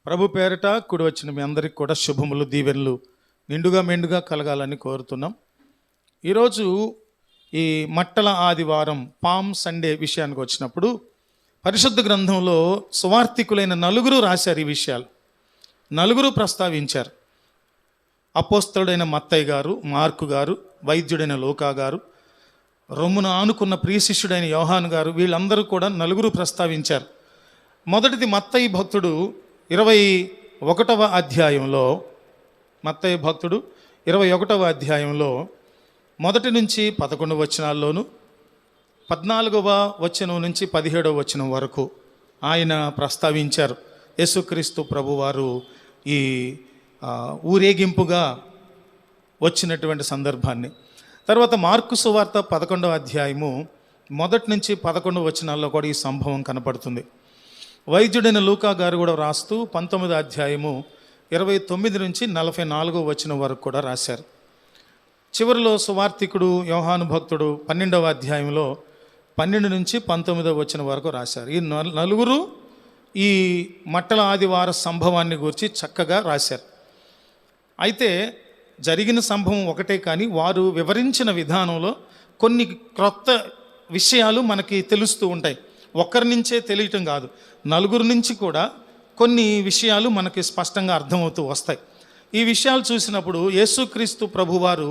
ప్రభు పేరిట కూడి వచ్చిన మీ అందరికి కూడా శుభములు దీవెనలు నిండుగా మెండుగా కలగాలని కోరుతున్నాం. ఈరోజు ఈ మట్టల ఆదివారం పామ్ సండే విషయానికి వచ్చినప్పుడు పరిశుద్ధ గ్రంథంలో సువార్థికులైన నలుగురు రాశారు. ఈ విషయాలు నలుగురు ప్రస్తావించారు. అపోస్తలుడైన మత్తయ్య గారు, మార్కు గారు, వైద్యుడైన లూకా గారు, రొమ్మున ఆనుకున్న ప్రియశిష్యుడైన యోహాను గారు, వీళ్ళందరూ కూడా నలుగురు ప్రస్తావించారు. మొదటిది మత్తయి భక్తుడు 21వ అధ్యాయంలో, మత్తయి భక్తుడు 21వ అధ్యాయంలో మొదటి నుంచి 11 వచనాల్లోను 14వ వచనం నుంచి 17వ వచనం వరకు ఆయన ప్రస్తావించారు. యేసుక్రీస్తు ప్రభువారు ఈ ఊరేగింపుగా వచ్చినటువంటి సందర్భాన్ని. తర్వాత మార్కు సువార్త 11వ అధ్యాయము మొదటి నుంచి 11 వచనాల్లో కూడా ఈ సంభవం కనపడుతుంది. వైద్యుడైన లూకా గారు కూడా రాస్తూ 19వ అధ్యాయము 29 నుంచి 44వ వచనం వరకు కూడా రాశారు. చివరిలో సువార్థికుడు యోహాను భక్తుడు 12వ అధ్యాయంలో 12 నుంచి 19వ వచనం వరకు రాశారు. ఈ నలుగురు ఈ మట్టల ఆదివార సంభవాన్ని గురించి చక్కగా రాశారు. అయితే జరిగిన సంభవం ఒకటే, కానీ వారు వివరించిన విధానంలో కొన్ని క్రొత్త విషయాలు మనకి తెలుస్తూ ఉంటాయి. ఒక్కరి నుంచే తెలియటం కాదు, నలుగురు నుంచి కూడా కొన్ని విషయాలు మనకి స్పష్టంగా అర్థమవుతూ వస్తాయి. ఈ విషయాలు చూసినప్పుడు యేసుక్రీస్తు ప్రభువారు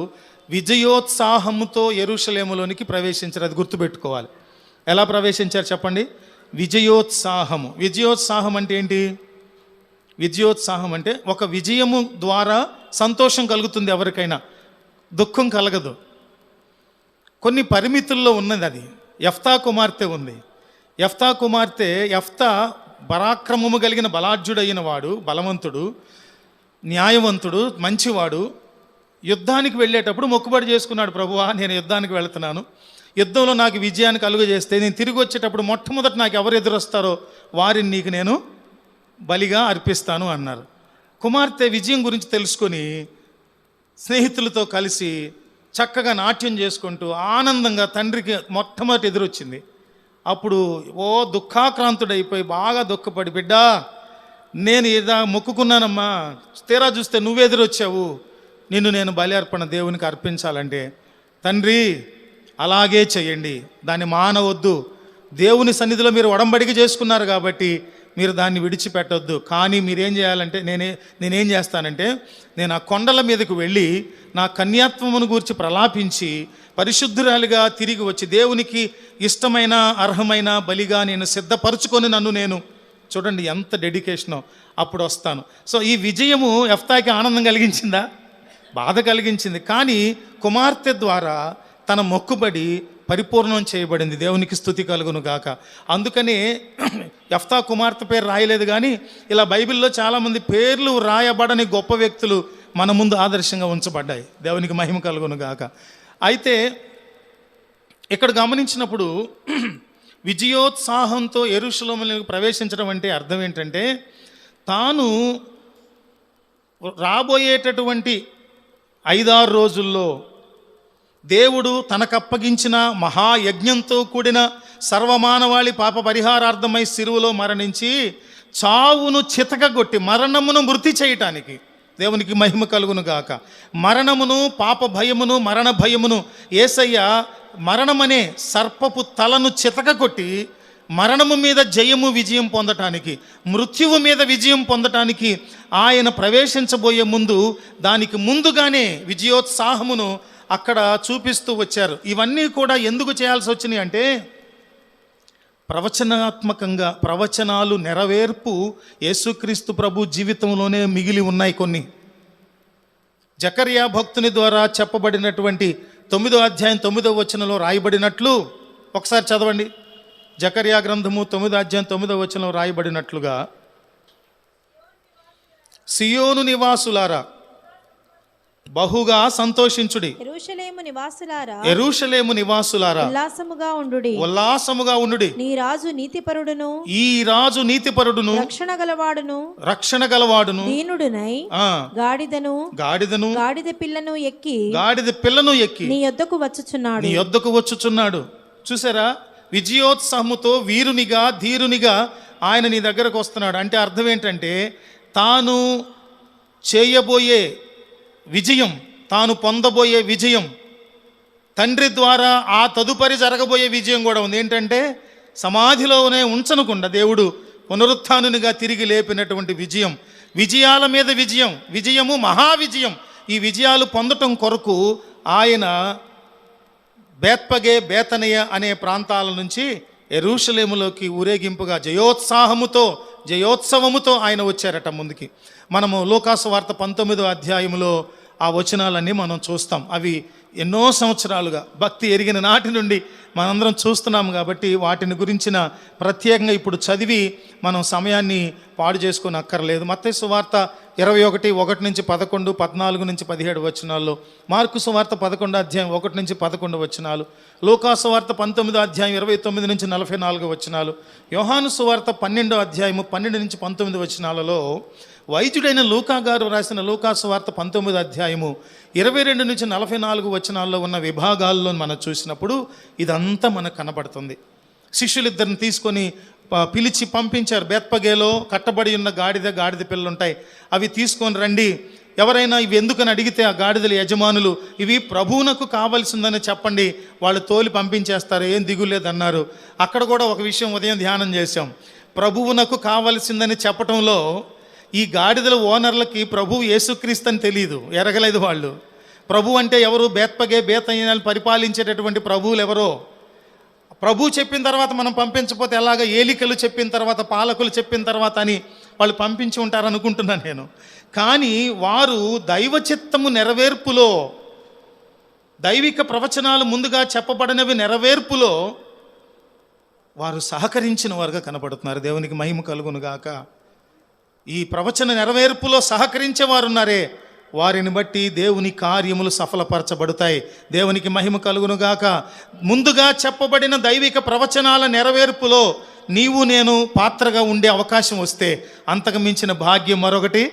విజయోత్సాహముతో యెరూషలేములోనికి ప్రవేశించారు. అది గుర్తుపెట్టుకోవాలి. ఎలా ప్రవేశించారు చెప్పండి? విజయోత్సాహము. విజయోత్సాహం అంటే ఏంటి? విజయోత్సాహం అంటే ఒక విజయము ద్వారా సంతోషం కలుగుతుంది, ఎవరికైనా దుఃఖం కలగదు. కొన్ని పరిమితుల్లో ఉన్నది. అది యెఫ్తా కుమార్తె ఉంది. యెఫ్తా పరాక్రమము కలిగిన బలాఢ్యుడైన వాడు, బలవంతుడు, న్యాయవంతుడు, మంచివాడు. యుద్ధానికి వెళ్ళేటప్పుడు మొక్కుబడి చేసుకున్నాడు, ప్రభువా నేను యుద్ధానికి వెళుతున్నాను, యుద్ధంలో నాకు విజయాన్ని కలుగజేస్తే నేను తిరిగి వచ్చేటప్పుడు మొట్టమొదటి నాకు ఎవరు ఎదురొస్తారో వారిని నీకు నేను బలిగా అర్పిస్తాను అన్నారు. కుమార్తె విజయం గురించి తెలుసుకొని స్నేహితులతో కలిసి చక్కగా నాట్యం చేసుకుంటూ ఆనందంగా తండ్రికి మొట్టమొదటి ఎదురొచ్చింది. అప్పుడు దుఃఖాక్రాంతుడైపోయి బాగా దుఃఖపడి, బిడ్డా నేను ఇలా మొక్కుకున్నానమ్మా, తీరా చూస్తే నువ్వెదురొచ్చావు, నిన్ను నేను బలి అర్పణ దేవునికి అర్పించాలంటే, తండ్రి అలాగే చెయ్యండి, దాన్ని మానవద్దు, దేవుని సన్నిధిలో మీరు ఒడంబడిక చేసుకున్నారు కాబట్టి మీరు దాన్ని విడిచిపెట్టొద్దు. కానీ మీరేం చేయాలంటే, నేనేం చేస్తానంటే, నేను ఆ కొండల మీదకు వెళ్ళి నా కన్యాత్వమును గూర్చి ప్రలాపించి పరిశుద్ధురాలిగా తిరిగి వచ్చి దేవునికి ఇష్టమైన అర్హమైన బలిగా నేను సిద్ధపరచుకొని నన్ను నేను, చూడండి ఎంత డెడికేషనో, అప్పుడు వస్తాను. సో ఈ విజయము యెఫ్తాకి ఆనందం కలిగించిందా? బాధ కలిగించింది. కానీ కుమార్తె ద్వారా తన మొక్కుబడి పరిపూర్ణం చేయబడింది. దేవునికి స్తుతి కలుగును గాక. అందుకని యెఫ్తా కుమార్తె పేరు రాయలేదు, కానీ ఇలా బైబిల్లో చాలామంది పేర్లు రాయబడని గొప్ప వ్యక్తులు మన ముందు ఆదర్శంగా ఉంచబడ్డాయి. దేవునికి మహిమ కలుగును గాక. అయితే ఇక్కడ గమనించినప్పుడు విజయోత్సాహంతో యెరూషలేములోకి ప్రవేశించడం అంటే అర్థం ఏంటంటే, తాను రాబోయేటటువంటి 5-6 రోజుల్లో దేవుడు తనకప్పగించిన మహాయజ్ఞంతో కూడిన సర్వమానవాళి పాప పరిహారార్థమై సిలువలో మరణించి చావును చితకగొట్టి మరణమును మృతి చేయటానికి, దేవునికి మహిమ కలుగును గాక, మరణమును పాప భయమును మరణ భయమును యేసయ్య మరణమనే సర్పపు తలను చితకగొట్టి మరణము మీద జయము విజయం పొందటానికి, మృత్యువు మీద విజయం పొందటానికి ఆయన ప్రవేశించబోయే ముందు, దానికి ముందుగానే విజయోత్సాహమును అక్కడ చూపిస్తూ వచ్చారు. ఇవన్నీ కూడా ఎందుకు చేయాల్సి వచ్చినాయి అంటే, ప్రవచనాత్మకంగా ప్రవచనాలు నెరవేర్పు యేసుక్రీస్తు ప్రభు జీవితంలోనే మిగిలి ఉన్నాయి. కొన్ని జకర్యా భక్తుని ద్వారా చెప్పబడినటువంటి 9వ అధ్యాయం 9వ వచనంలో రాయబడినట్లు, ఒకసారి చదవండి. జకర్యా గ్రంథము 9వ అధ్యాయం 9వ వచనంలో రాయబడినట్లుగా, సియోను నివాసులారా బహుగా సంతోషించుడి, యెరూషలేము నివాసులారా ఉల్లాసముగా ఉండుడి. ఈ రాజు నీతిపరుడును రక్షణ గలవాడును గాడిద పిల్లను ఎక్కి నీ యొద్దకు వచ్చుచున్నాడు. చూసారా? విజయోత్సాహముతో వీరునిగా ధీరునిగా ఆయన నీ దగ్గరకు వస్తున్నాడు. అంటే అర్థం ఏంటంటే, తాను చేయబోయే విజయం, తాను పొందబోయే విజయం, తండ్రి ద్వారా ఆ తదుపరి జరగబోయే విజయం కూడా ఉంది. ఏంటంటే సమాధిలోనే ఉంచనకుండా దేవుడు పునరుత్థానునిగా తిరిగి లేపినటువంటి విజయం, విజయాల మీద విజయం, విజయము మహావిజయం. ఈ విజయాలు పొందటం కొరకు ఆయన బేత్పగే, బేతనియ అనే ప్రాంతాల నుంచి యెరూషలేములోకి ఊరేగింపుగా జయోత్సవముతో ఆయన వచ్చారట ముందుకి. మనము లూకాసు వార్త 19వ అధ్యాయంలో ఆ వచనాలన్నీ మనం చూస్తాం. అవి ఎన్నో సంవత్సరాలుగా భక్తి ఎరిగిన నాటి నుండి మనందరం చూస్తున్నాము కాబట్టి వాటిని గురించిన ప్రత్యేకంగా ఇప్పుడు చదివి మనం సమయాన్ని పాడు చేసుకొని అక్కర్లేదు. మత్తయి సువార్త 21:1-11, 14-17 వచనాల్లో, మార్కు సువార్త 11వ అధ్యాయం 1-11 వచనాలు, లూకాసు వార్త 19వ అధ్యాయం 29-44 వచనాలు, యోహాను సువార్త 12వ అధ్యాయము 12-19 వచనాలలో వైద్యుడైన లూకా గారు రాసిన లూకాసు వార్త 19వ అధ్యాయము 22-44 వచనాల్లో ఉన్న విభాగాల్లో మనం చూసినప్పుడు ఇదంతా మనకు కనబడుతుంది. శిష్యులిద్దరిని తీసుకొని పిలిచి పంపించారు. బేత్పగేలో కట్టబడి ఉన్న గాడిద పిల్లలు ఉంటాయి, అవి తీసుకొని రండి. ఎవరైనా ఇవి ఎందుకని అడిగితే ఆ గాడిదల యజమానులు ఇవి ప్రభువునకు కావాల్సిందని చెప్పండి, వాళ్ళు తోలి పంపించేస్తారు, ఏం దిగులేదన్నారు. అక్కడ కూడా ఒక విషయం ఉదయం ధ్యానం చేశాం. ప్రభువునకు కావాల్సిందని చెప్పటంలో ఈ గాడిదల ఓనర్లకి ప్రభువు యేసుక్రీస్తు అని తెలియదు, ఎరగలేదు వాళ్ళు. ప్రభు అంటే ఎవరు? బేతనియలు పరిపాలించేటటువంటి ప్రభువులు ఎవరో. ప్రభు చెప్పిన తర్వాత మనం పంపించకపోతే ఎలాగ? ఏలికలు చెప్పిన తర్వాత, పాలకులు చెప్పిన తర్వాత అని వాళ్ళు పంపించి ఉంటారనుకుంటున్నాను నేను. కానీ వారు దైవ చిత్తము నెరవేర్పులో, దైవిక ప్రవచనాలు ముందుగా చెప్పబడినవి నెరవేర్పులో వారు సహకరించిన వారుగా కనపడుతున్నారు. దేవునికి మహిమ కలుగునుగాక. ఈ ప్రవచన నెరవేర్పులో సహకరించేవారు ఉన్నారే, వారిని బట్టి దేవుని కార్యములు సఫలపరచబడతాయి. దేవునికి మహిమ కలుగునుగాక. ముందుగా చెప్పబడిన దైవిక ప్రవచనాల నెరవేర్పులో నీవు నేను పాత్రగా ఉండే అవకాశం వస్తే అంతకు మించిన భాగ్యం మరొకటి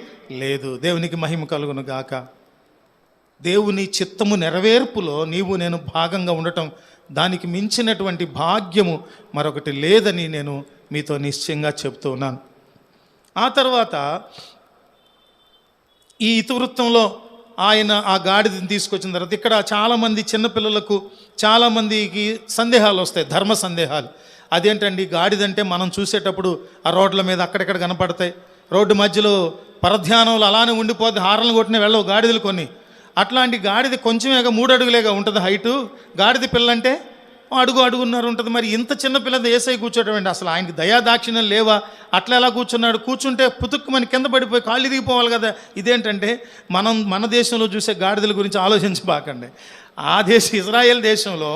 లేదు. దేవునికి మహిమ కలుగునుగాక. దేవుని చిత్తము నెరవేర్పులో నీవు నేను భాగంగా ఉండటం, దానికి మించినటువంటి భాగ్యము మరొకటి లేదని నేను మీతో నిశ్చయంగా చెప్తూ ఉన్నాను. ఆ తర్వాత ఈ ఇతివృత్తంలో ఆయన ఆ గాడిదని తీసుకొచ్చిన తర్వాత ఇక్కడ చాలామంది చిన్నపిల్లలకు చాలామందికి సందేహాలు వస్తాయి, ధర్మ సందేహాలు. అదేంటండి గాడిదంటే మనం చూసేటప్పుడు ఆ రోడ్ల మీద అక్కడెక్కడ కనపడతాయి, రోడ్డు మధ్యలో పరధ్యానంలో అలానే ఉండిపోతే హారన్లు కొట్టిన వెళ్ళవు గాడిదలు కొన్ని. అట్లాంటి గాడిద కొంచెమేగా 3 అడుగులేగా ఉంటుంది హైటు. గాడిద పిల్లంటే అడుగున్నర ఉంటుంది. మరి ఇంత చిన్న పిల్లది ఏసై కూర్చోటండి, అసలు ఆయనకి దయాదాక్షిణ్యం లేవా? అట్లా ఎలా కూర్చున్నాడు? కూర్చుంటే పుతుక్కు మన కింద పడిపోయి కాళ్ళు ఇరిగిపోవాలి కదా. ఇదేంటంటే మన దేశంలో చూసే గాడిదల గురించి ఆలోచించబాకండి. ఇజ్రాయెల్ దేశంలో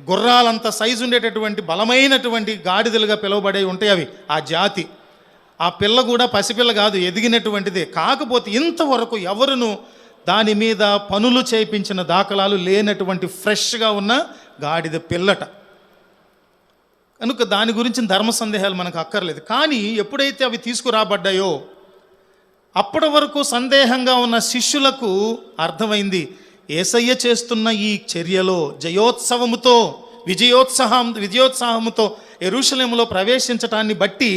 గుర్రాలంత సైజు ఉండేటటువంటి బలమైనటువంటి గాడిదలుగా పిలువబడే ఉంటాయి అవి, ఆ జాతి. ఆ పిల్ల కూడా పసిపిల్ల కాదు, ఎదిగినటువంటిదే. కాకపోతే ఇంతవరకు ఎవరును దాని మీద పనులు చేయించిన దాఖలాలు లేనటువంటి ఫ్రెష్గా ఉన్న గాడిద పిల్లట. కనుక దాని గురించి ధర్మ సందేహాలు మనకు అక్కర్లేదు. కానీ ఎప్పుడైతే అవి తీసుకురాబడ్డాయో అప్పటి వరకు సందేహంగా ఉన్న శిష్యులకు అర్థమైంది, యేసయ్య చేస్తున్న ఈ చర్యలో విజయోత్సాహముతో యెరూషలేములో ప్రవేశించటాన్ని బట్టి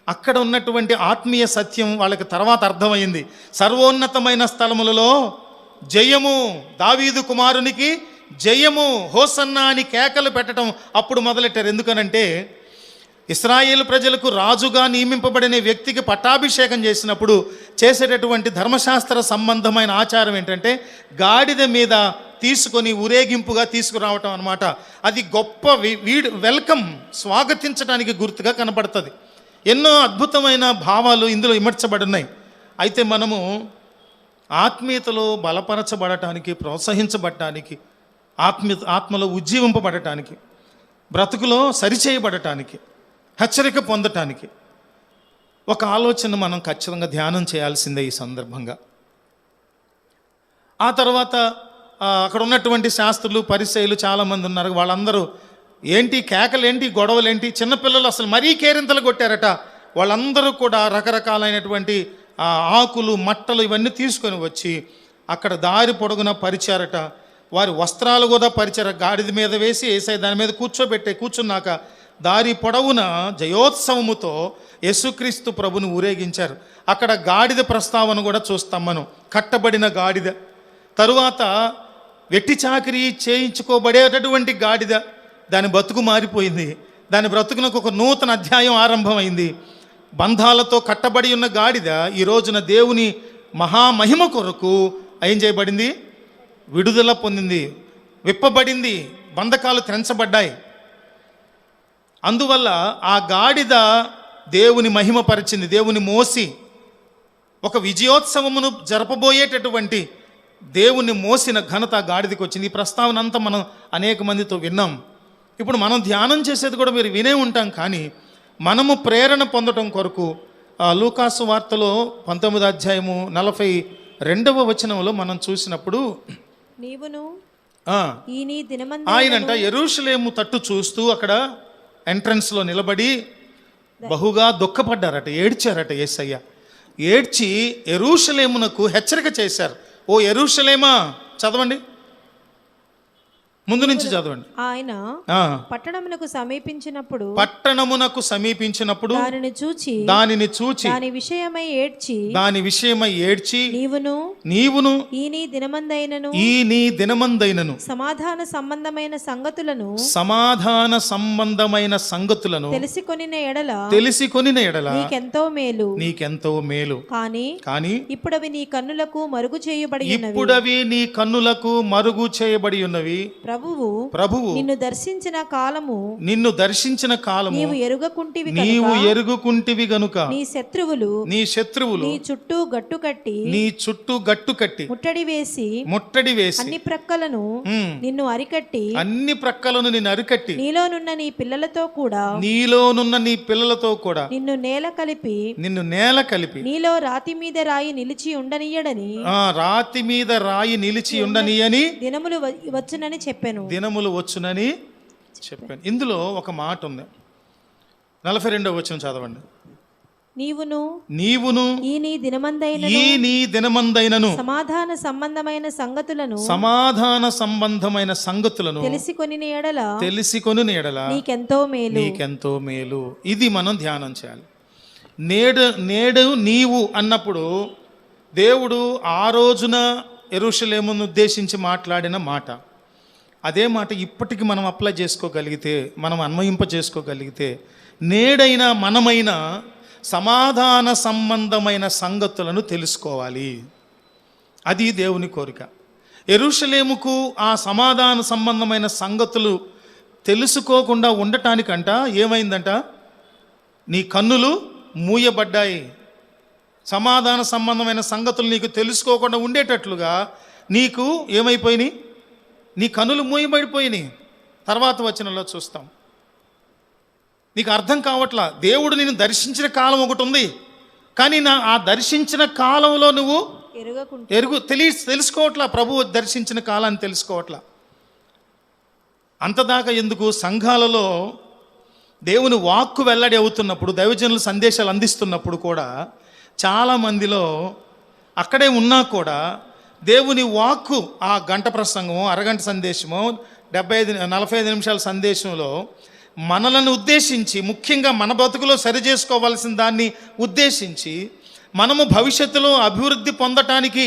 అక్కడ ఉన్నటువంటి ఆత్మీయ సత్యం వాళ్ళకి తర్వాత అర్థమైంది. సర్వోన్నతమైన స్థలములలో జయము, దావీదు కుమారునికి జయము, హోసన్నా అని కేకలు పెట్టడం అప్పుడు మొదలెట్టారు. ఎందుకనంటే ఇశ్రాయేలు ప్రజలకు రాజుగా నియమింపబడిన వ్యక్తికి పట్టాభిషేకం చేసినప్పుడు చేసేటటువంటి ధర్మశాస్త్ర సంబంధమైన ఆచారం ఏంటంటే గాడిద మీద తీసుకొని ఊరేగింపుగా తీసుకురావటం అన్నమాట. అది గొప్ప వెల్కమ్, స్వాగతించడానికి గుర్తుగా కనపడుతుంది. ఎన్నో అద్భుతమైన భావాలు ఇందులో ఇమర్చబడినాయి. అయితే మనము ఆత్మీయతలో బలపరచబడటానికి, ప్రోత్సహించబడటానికి, ఆత్మలో ఉజ్జీవింపబడటానికి, బ్రతుకులో సరిచేయబడటానికి, హెచ్చరిక పొందటానికి ఒక ఆలోచన మనం ఖచ్చితంగా ధ్యానం చేయాల్సిందే ఈ సందర్భంగా. ఆ తర్వాత అక్కడ ఉన్నటువంటి శాస్త్రులు, పరిసయ్యులు చాలామంది ఉన్నారు. వాళ్ళందరూ ఏంటి కేకలేంటి, గొడవలేంటి, చిన్నపిల్లలు అసలు మరీ కేరింతలు కొట్టారట. వాళ్ళందరూ కూడా రకరకాలైనటువంటి ఆకులు, మట్టలు ఇవన్నీ తీసుకొని వచ్చి అక్కడ దారి పొడుగున పరిచారట. వారి వస్త్రాలు కూడా పరిచారు. గాడిద మీద వేసి యేసయ్య దాని మీద కూర్చున్నాక దారి పొడవున జయోత్సవముతో యేసుక్రీస్తు ప్రభుని ఊరేగించారు. అక్కడ గాడిద ప్రస్తావన కూడా చూస్తాం మనం. కట్టబడిన గాడిద, తరువాత వెట్టి చాకిరీ చేయించుకోబడేటటువంటి గాడిద, దాని బ్రతుకు మారిపోయింది. దాని బ్రతుకునకు ఒక నూతన అధ్యాయం ఆరంభమైంది. బంధాలతో కట్టబడి ఉన్న గాడిద ఈ రోజున దేవుని మహామహిమ కొరకు ఏం చేయబడింది? విడుదల పొందింది, విప్పబడింది, బంధకాలు తెంచబడ్డాయి. అందువల్ల ఆ గాడిద దేవుని మహిమపరిచింది. దేవుని మోసి ఒక విజయోత్సవమును జరపబోయేటటువంటి దేవుని మోసిన ఘనత గాడిదకి వచ్చింది. ఈ ప్రస్తావన అంతా మనం అనేక మందితో విన్నాం. ఇప్పుడు మనం ధ్యానం చేసేది కూడా మీరు వినే ఉంటాం. కానీ మనము ప్రేరణ పొందడం కొరకు లూకాసు వార్తలో 19వ అధ్యాయము 42వ వచనంలో మనం చూసినప్పుడు, నీవును ఆయనంట యెరూషలేము తట్టు చూస్తూ అక్కడ ఎంట్రన్స్లో నిలబడి బహుగా దుఃఖపడ్డారట, ఏడ్చారట. యేసయ్య ఏడ్చి యెరూషలేమునకు హెచ్చరిక చేశారు. ఓ యెరూషలేమా, చదవండి, ముందు నుంచి చదవండి. ఆయన పట్టణమునకు సమీపించినప్పుడు దానిని చూచి దాని విషయమై ఏడ్చి నీవును ఈ నీ దినమందైనను సమాధాన సంబంధమైన సంగతులను తెలిసికొనిన ఎడల నీకెంతో మేలు. కానీ ఇప్పుడవి నీ కన్నులకు మరుగు చేయబడి ఉన్నవి. ప్రభువు నిన్ను దర్శించిన కాలము నీవు ఎరుగుకుంటివి గనుక నీ శత్రువులు నీ చుట్టూ గట్టు కట్టి ముట్టడి వేసి అన్ని ప్రక్కలను నిన్ను అరికట్టి నీలోనున్న నీ పిల్లలతో కూడా నిన్ను నేల కలిపి నీలో రాతి మీద రాయి నిలిచి ఉండనియని దినములు వచ్చునని చెప్పాను. ఇందులో ఒక మాట ఉంది. 42వ వచనం చదవండి. నీవును ఈ నీ దినమందైనను సమాధాన సంబంధమైన సంగతులను తెలిసికొనిన ఎడల నీకెంతో మేలు. ఇది మనం ధ్యానం చేయాలి. నేడు నీవు అన్నప్పుడు దేవుడు ఆ రోజున యెరూషలేమును ఉద్దేశించి మాట్లాడిన మాట. అదే మాట ఇప్పటికి మనం అప్లై చేసుకోగలిగితే, మనం అన్వయింప చేసుకోగలిగితే, నేడైనా మనమైనా సమాధాన సంబంధమైన సంగతులను తెలుసుకోవాలి. అది దేవుని కోరిక. యెరూషలేముకు ఆ సమాధాన సంబంధమైన సంగతులు తెలుసుకోకుండా ఉండటానికంట ఏమైందంట? నీ కన్నులు మూయబడ్డాయి. సమాధాన సంబంధమైన సంగతులు నీకు తెలుసుకోకుండా ఉండేటట్లుగా నీకు ఏమైపోయినాయి? నీ కన్నులు మూయబడిపోయినాయి. తర్వాత వచనంలో చూస్తాం. నీకు అర్థం కావట్లా. దేవుడు నిన్ను దర్శించిన కాలం ఒకటి ఉంది, కానీ ఆ దర్శించిన కాలంలో నువ్వు తెలుసుకోవట్లా. ప్రభువు దర్శించిన కాలాన్ని తెలుసుకోవట్లా. అంతదాకా ఎందుకు? సంఘాలలో దేవుని వాక్కు వెల్లడి అవుతున్నప్పుడు, దైవజనులు సందేశాలు అందిస్తున్నప్పుడు కూడా చాలామందిలో అక్కడే ఉన్నా కూడా దేవుని వాక్కు, ఆ గంట ప్రసంగమో అరగంట సందేశమో 45 నిమిషాల సందేశంలో మనలను ఉద్దేశించి, ముఖ్యంగా మన బతుకులో సరి చేసుకోవాల్సిన దాన్ని ఉద్దేశించి, మనము భవిష్యత్తులో అభివృద్ధి పొందటానికి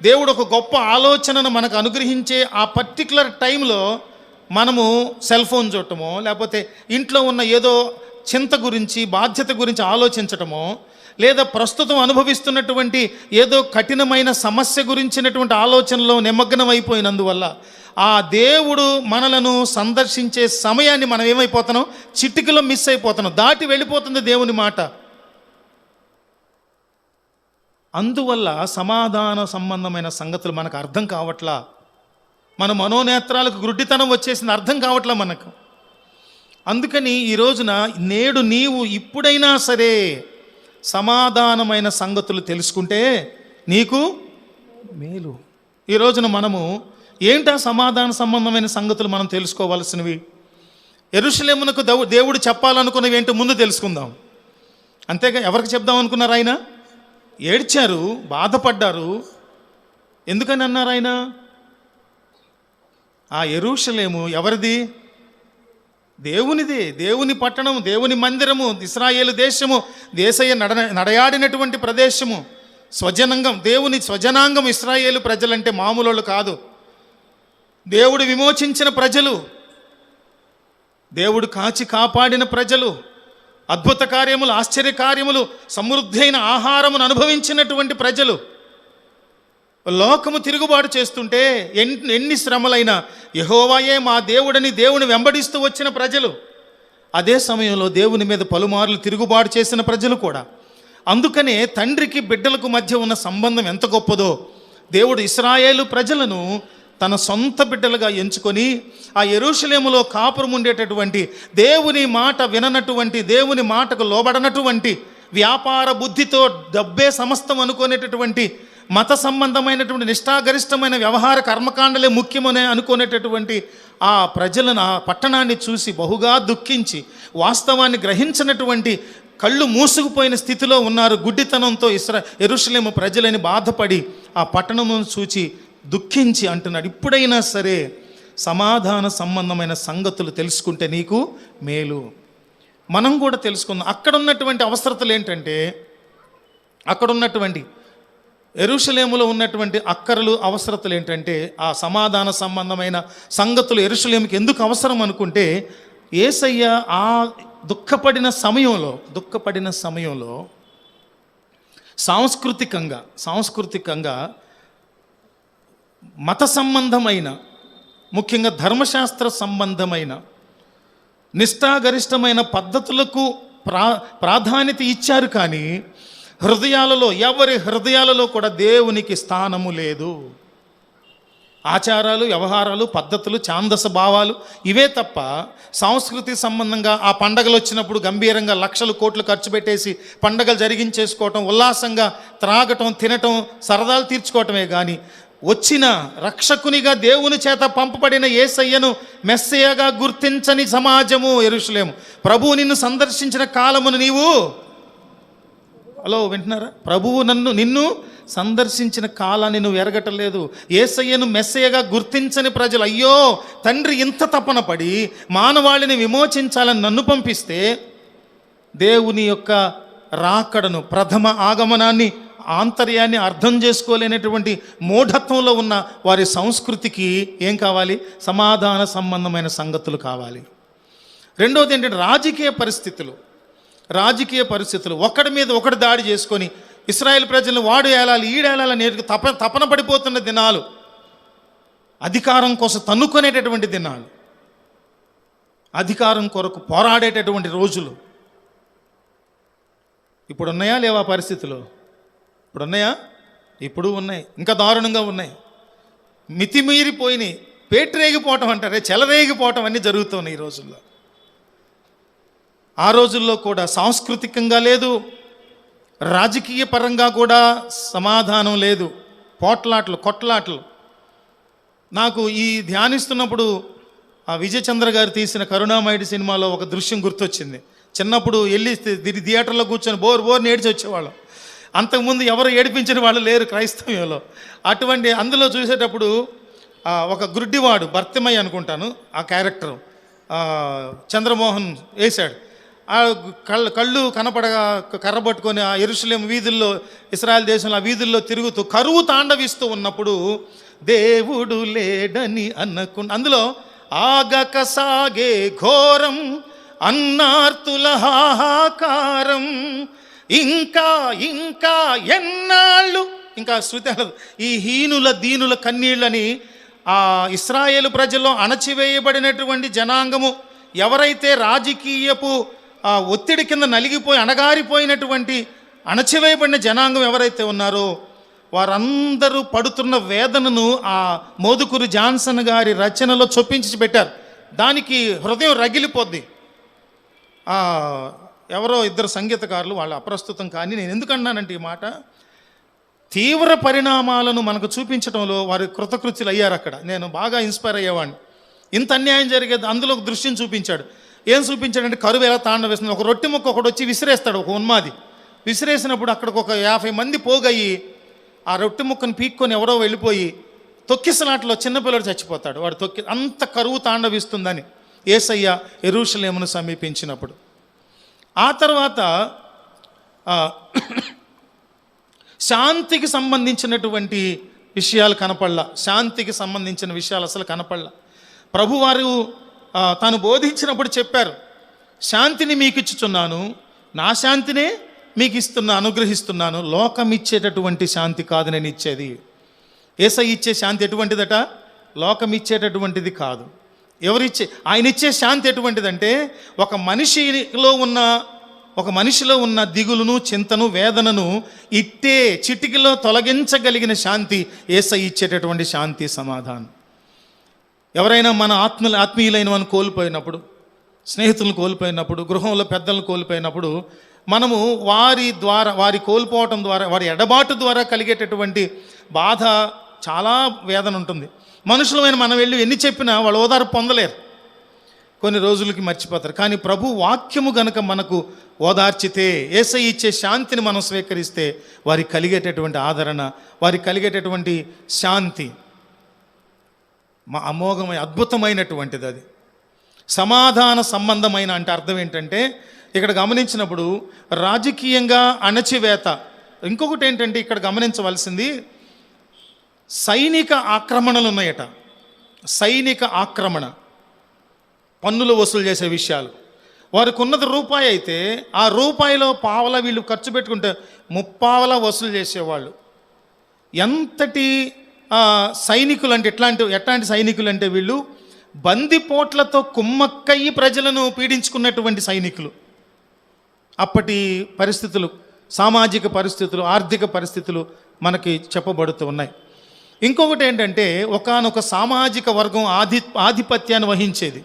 దేవుడు ఒక గొప్ప ఆలోచనను మనకు అనుగ్రహించే ఆ పర్టికులర్ టైంలో మనము సెల్ ఫోన్ చూడటమో, లేకపోతే ఇంట్లో ఉన్న ఏదో చింత గురించి, బాధ్యత గురించి ఆలోచించటమో, లేదా ప్రస్తుతం అనుభవిస్తున్నటువంటి ఏదో కఠినమైన సమస్య గురించినటువంటి ఆలోచనలో నిమగ్నం అయిపోయినందువల్ల ఆ దేవుడు మనలను సందర్శించే సమయాన్ని మనం ఏమైపోతున్నాం? చిటికలో మిస్ అయిపోతున్నాం. దాటి వెళ్ళిపోతుంది దేవుని మాట. అందువల్ల సమాధాన సంబంధమైన సంగతులు మనకు అర్థం కావట్లా. మన మనోనేత్రాలకు గుడ్డితనం వచ్చేసింది, అర్థం కావట్లా మనకు. అందుకని ఈ రోజున నేడు నీవు ఇప్పుడైనా సరే సమాధానమైన సంగతులు తెలుసుకుంటే నీకు మేలు. ఈ రోజున మనము ఏంటా సమాధాన సంబంధమైన సంగతులు మనం తెలుసుకోవాల్సినవి? యెరూషలేమునకు దేవుడు చెప్పాలనుకున్నవి ఏంటో ముందు తెలుసుకుందాం. అంతేగా ఎవరికి చెప్దాం అనుకున్నారు? ఆయన ఏడ్చారు, బాధపడ్డారు. ఎందుకని అన్నారు ఆయన? ఆ యెరూషలేము ఎవరిది? దేవునిదే, దేవుని పట్టణం, దేవుని మందిరము, ఇశ్రాయేలు దేశము, యేసయ్య నడయాడినటువంటి ప్రదేశము, స్వజనాంగం, దేవుని స్వజనాంగం. ఇశ్రాయేలు ప్రజలంటే మామూలు కాదు. దేవుడు విమోచించిన ప్రజలు, దేవుడు కాచి కాపాడిన ప్రజలు, అద్భుత కార్యములు, ఆశ్చర్య కార్యములు, సమృద్ధి అయిన ఆహారమును అనుభవించినటువంటి ప్రజలు. లోకము తిరుగుబాటు చేస్తుంటే ఎన్ని శ్రమలైనా యెహోవాయే మా దేవుడని దేవుని వెంబడిస్తూ వచ్చిన ప్రజలు, అదే సమయంలో దేవుని మీద పలుమార్లు తిరుగుబాటు చేసిన ప్రజలు కూడా. అందుకనే తండ్రికి బిడ్డలకు మధ్య ఉన్న సంబంధం ఎంత గొప్పదో దేవుడు ఇశ్రాయేలు ప్రజలను తన సొంత బిడ్డలుగా ఎంచుకొని ఆ యెరూషలేములో కాపురం ఉండేటటువంటి, దేవుని మాట విననటువంటి, దేవుని మాటకు లోబడనటువంటి, వ్యాపార బుద్ధితో డబ్బే సమస్తం అనుకునేటటువంటి, మత సంబంధమైనటువంటి నిష్ఠాగరిష్టమైన వ్యవహార కర్మకాండలే ముఖ్యమని అనుకునేటటువంటి ఆ ప్రజలను, ఆ పట్టణాన్ని చూసి బహుగా దుఃఖించి, వాస్తవాన్ని గ్రహించినటువంటి, కళ్ళు మూసుకుపోయిన స్థితిలో ఉన్నారు. గుడ్డితనంతో యెరూషలేము ప్రజలని బాధపడి ఆ పట్టణమును చూచి దుఃఖించి అంటున్నాడు, ఇప్పుడైనా సరే సమాధాన సంబంధమైన సంగతులు తెలుసుకుంటే నీకు మేలు. మనం కూడా తెలుసుకుందాం. అక్కడ ఉన్నటువంటి అవసరతలు ఏంటంటే, అక్కడ ఉన్నటువంటి యెరూషలేములో ఉన్నటువంటి అక్కరలు, అవసరతలు ఏంటంటే, ఆ సమాధాన సంబంధమైన సంగతులు యెరూషలేముకి ఎందుకు అవసరం అనుకుంటే, యేసయ్య ఆ దుఃఖపడిన సమయంలో సాంస్కృతికంగా మత సంబంధమైన, ముఖ్యంగా ధర్మశాస్త్ర సంబంధమైన నిష్ఠాగరిష్టమైన పద్ధతులకు ప్రాధాన్యత ఇచ్చారు. కానీ ఎవరి హృదయాలలో కూడా దేవునికి స్థానము లేదు. ఆచారాలు, వ్యవహారాలు, పద్ధతులు, ఛాందస భావాలు ఇవే తప్ప సంస్కృతి సంబంధంగా ఆ పండగలు వచ్చినప్పుడు గంభీరంగా లక్షలు కోట్లు ఖర్చు పెట్టేసి పండగలు జరిగించేసుకోవటం, ఉల్లాసంగా త్రాగటం, తినటం, సరదాలు తీర్చుకోవటమే కానీ వచ్చిన రక్షకునిగా దేవుని చేత పంపబడిన యేసయ్యను మెస్సయ్యగా గుర్తించని సమాజము యెరూషలేము. ప్రభువు నిన్ను సందర్శించిన కాలమును నీవు, హలో వింటున్నారా, ప్రభువు నిన్ను సందర్శించిన కాలాన్ని నువ్వు ఎరగటలేదు. యేసయ్యను మెస్సయ్యగా గుర్తించని ప్రజలు, అయ్యో తండ్రి ఇంత తపన పడి మానవాళిని విమోచించాలని నన్ను పంపిస్తే దేవుని యొక్క రాకడను, ప్రథమ ఆగమనాన్ని, ఆంతర్యాన్ని అర్థం చేసుకోలేనటువంటి మూఢత్వంలో ఉన్న వారి సంస్కృతికి ఏం కావాలి? సమాధాన సంబంధమైన సంగతులు కావాలి. రెండవది ఏంటంటే రాజకీయ పరిస్థితులు ఒకడి మీద ఒకటి దాడి చేసుకొని ఇశ్రాయేల్ ప్రజలను వాడు ఏలాలి, ఈడేలాలని తపన పడిపోతున్న దినాలు, అధికారం కోసం తన్నుకునేటటువంటి దినాలు, అధికారం కొరకు పోరాడేటటువంటి రోజులు ఇప్పుడు ఉన్నాయా లేవా? పరిస్థితులు ఇప్పుడు ఉన్నాయా? ఇప్పుడు ఉన్నాయి, ఇంకా దారుణంగా ఉన్నాయి, మితిమీరిపోయినాయి. పేటరేగిపోవటం అంటారే, చెలరేగిపోవటం అన్నీ జరుగుతున్నాయి ఈ రోజుల్లో. ఆ రోజుల్లో కూడా సాంస్కృతికంగా లేదు, రాజకీయ పరంగా కూడా సమాధానం లేదు, పోట్లాట్లు, కొట్లాట్లు. నాకు ఈ ధ్యానిస్తున్నప్పుడు ఆ విజయ్ చంద్ర గారు తీసిన కరుణామయుడి సినిమాలో ఒక దృశ్యం గుర్తొచ్చింది. చిన్నప్పుడు వెళ్ళి థియేటర్లో కూర్చొని బోర్ ఏడ్చి వచ్చేవాళ్ళం. అంతకుముందు ఎవరు ఏడిపించిన వాళ్ళు లేరు క్రైస్తవ్యంలో. అటువంటి అందులో చూసేటప్పుడు ఒక గుడ్డివాడు, భర్తిమయ్య అనుకుంటాను ఆ క్యారెక్టర్, చంద్రమోహన్ వేశాడు. ఆ కళ్ళు కనపడగా కర్ర పట్టుకొని ఆ యెరూషలేము వీధుల్లో, ఇశ్రాయేల్ దేశంలో ఆ వీధుల్లో తిరుగుతూ కరువు తాండవిస్తూ ఉన్నప్పుడు దేవుడు లేడని అందులో ఆగక సాగే ఘోరం అన్నార్తుల హాహాకారం, ఇంకా ఇంకా ఎన్నాళ్ళు, ఇంకా శృతి ఈ హీనుల దీనుల కన్నీళ్ళని ఆ ఇశ్రాయేలు ప్రజల్లో అణచివేయబడినటువంటి జనాంగము, ఎవరైతే రాజకీయపు ఒత్తిడి కింద నలిగిపోయి అణగారిపోయినటువంటి అణచివేయబడిన జనాంగం ఎవరైతే ఉన్నారో వారందరూ పడుతున్న వేదనను ఆ మోదుకూరి జాన్సన్ గారి రచనలో చొప్పించి పెట్టారు. దానికి హృదయం రగిలిపోద్ది. ఎవరో ఇద్దరు సంగీతకారులు, వాళ్ళు అప్రస్తుతం, కానీ నేను ఎందుకన్నానంటే ఈ మాట, తీవ్ర పరిణామాలను మనకు చూపించడంలో వారి కృతకృత్యులు అయ్యారు. అక్కడ నేను బాగా ఇన్స్పైర్ అయ్యేవాడిని. ఇంత అన్యాయం జరిగేది. అందులో ఒక దృశ్యం చూపించాడు. ఏం చూపించాడంటే, కరువు ఎలా తాండవేస్తుంది. ఒక రొట్టె ముక్క ఒకడు వచ్చి విసిరేస్తాడు, ఒక ఉన్మాది విసిరేసినప్పుడు అక్కడికి ఒక 50 మంది పోగయ్యి ఆ రొట్టె ముక్కను పీక్కొని ఎవరో వెళ్ళిపోయి తొక్కిసలాట్లో చిన్నపిల్లడు చచ్చిపోతాడు. వాడు అంత కరువు తాండవిస్తుందని యేసయ్య యెరూషలేమును సమీపించినప్పుడు. ఆ తర్వాత శాంతికి సంబంధించినటువంటి విషయాలు కనపడలా. శాంతికి సంబంధించిన విషయాలు అసలు కనపడలా. ప్రభువారు తాను బోధించినప్పుడు చెప్పారు, శాంతిని మీకు ఇచ్చుచున్నాను, నా శాంతినే మీకు అనుగ్రహిస్తున్నాను, లోకం ఇచ్చేటటువంటి శాంతి కాదు నేను ఇచ్చేది. యేసయ్య ఇచ్చే శాంతి ఎటువంటిదట? లోకం ఇచ్చేటటువంటిది కాదు. ఆయన ఇచ్చే శాంతి ఎటువంటిదంటే, ఒక మనిషిలో ఉన్న దిగులును, చింతను, వేదనను ఇట్టే చిటికిలో తొలగించగలిగిన శాంతి యేసయ్య ఇచ్చేటటువంటి శాంతి, సమాధానం. ఎవరైనా మన ఆత్మీయులైన మనం కోల్పోయినప్పుడు, స్నేహితులను కోల్పోయినప్పుడు, గృహంలో పెద్దలను కోల్పోయినప్పుడు, మనము వారి కోల్పోవటం ద్వారా, వారి ఎడబాటు ద్వారా కలిగేటటువంటి బాధ, చాలా వేదన ఉంటుంది. మనుషులమైన మనం వెళ్ళి ఎన్ని చెప్పినా వాళ్ళు ఓదార్పు పొందలేరు, కొన్ని రోజులకి మర్చిపోతారు. కానీ ప్రభు వాక్యము గనక మనకు ఓదార్చితే, యేసయ్య ఇచ్చే శాంతిని మనం స్వీకరిస్తే, వారికి కలిగేటటువంటి ఆదరణ, వారికి కలిగేటటువంటి శాంతి అమోఘమైన, అద్భుతమైనటువంటిది. అది సమాధాన సంబంధమైన అంటే అర్థం ఏంటంటే, ఇక్కడ గమనించినప్పుడు రాజకీయంగా అణచివేత. ఇంకొకటి ఏంటంటే ఇక్కడ గమనించవలసింది, సైనిక ఆక్రమణలు ఉన్నాయట. సైనిక ఆక్రమణ, పన్నులు వసూలు చేసే విషయాలు. వారికి ఉన్నది రూపాయి అయితే, ఆ రూపాయిలో పావలా వీళ్ళు ఖర్చు పెట్టుకుంటే 30 వసూలు చేసేవాళ్ళు. ఎంతటి సైనికులు అంటే ఎట్లాంటి సైనికులు అంటే, వీళ్ళు బందిపోట్లతో కుమ్మక్కయ్యి ప్రజలను పీడించుకున్నటువంటి సైనికులు. అప్పటి పరిస్థితులు, సామాజిక పరిస్థితులు, ఆర్థిక పరిస్థితులు మనకి చెప్పబడుతూ ఉన్నాయి. ఇంకొకటి ఏంటంటే, ఒకానొక సామాజిక వర్గం ఆధిపత్యాన్ని వహించేది.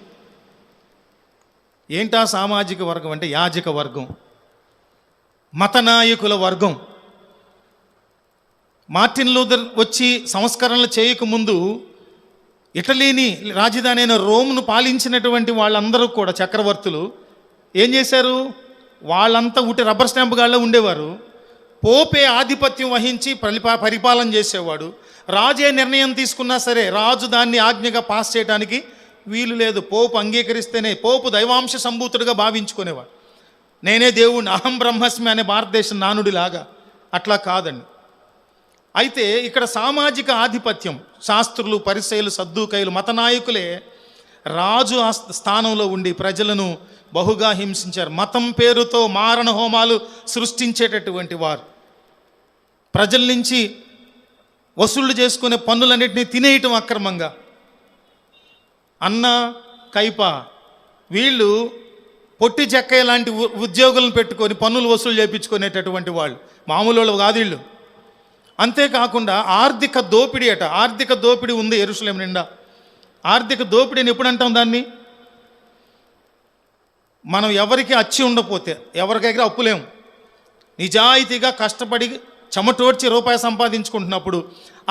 ఏంటా సామాజిక వర్గం అంటే, యాజక వర్గం, మతనాయకుల వర్గం. మార్టిన్ లూథర్ వచ్చి సంస్కరణలు చేయకముందు ఇటలీని రాజధాని అయిన రోమ్ను పాలించినటువంటి వాళ్ళందరూ కూడా, చక్రవర్తులు ఏం చేశారు? వాళ్ళంతా రబ్బర్ స్టాంప్ గాళ్ళలో ఉండేవారు. పోపే ఆధిపత్యం వహించి పరిపాలన చేసేవాడు. రాజే నిర్ణయం తీసుకున్నా సరే రాజు దాన్ని ఆజ్ఞగా పాస్ చేయడానికి వీలు లేదు. పోపు అంగీకరిస్తేనే, పోపు దైవాంశ సంభూతుడిగా భావించుకునేవాడు. నేనే దేవుణ్ణి, అహం బ్రహ్మస్మి అనే భారతదేశం నానుడిలాగా. అట్లా కాదండి. అయితే ఇక్కడ సామాజిక ఆధిపత్యం, శాస్త్రులు, పరిసయ్యులు, సద్దూకయ్యులు, మతనాయకులే రాజు స్థానంలో ఉండి ప్రజలను బహుగా హింసించారు. మతం పేరుతో మారణ హోమాలు సృష్టించేటటువంటి వారు, ప్రజల నుంచి వసూళ్లు చేసుకునే పన్నులన్నింటినీ తినేయటం అక్రమంగా. అన్న కైప వీళ్ళు పొట్టి చెక్కయ్య లాంటి ఉద్యోగులను పెట్టుకొని పన్నులు వసూలు చేయించుకునేటటువంటి వాళ్ళు, మామూలు వాళ్ళు కాదు వీళ్ళు. అంతేకాకుండా ఆర్థిక దోపిడీ అట. ఆర్థిక దోపిడీ ఉంది యెరూషలేము నిండా. ఆర్థిక దోపిడీని ఎప్పుడు అంటాం దాన్ని? మనం ఎవరికి అచ్చి ఉండకపోతే, ఎవరి దగ్గర అప్పులేము, నిజాయితీగా కష్టపడి చెమటోడ్చి రూపాయి సంపాదించుకుంటున్నప్పుడు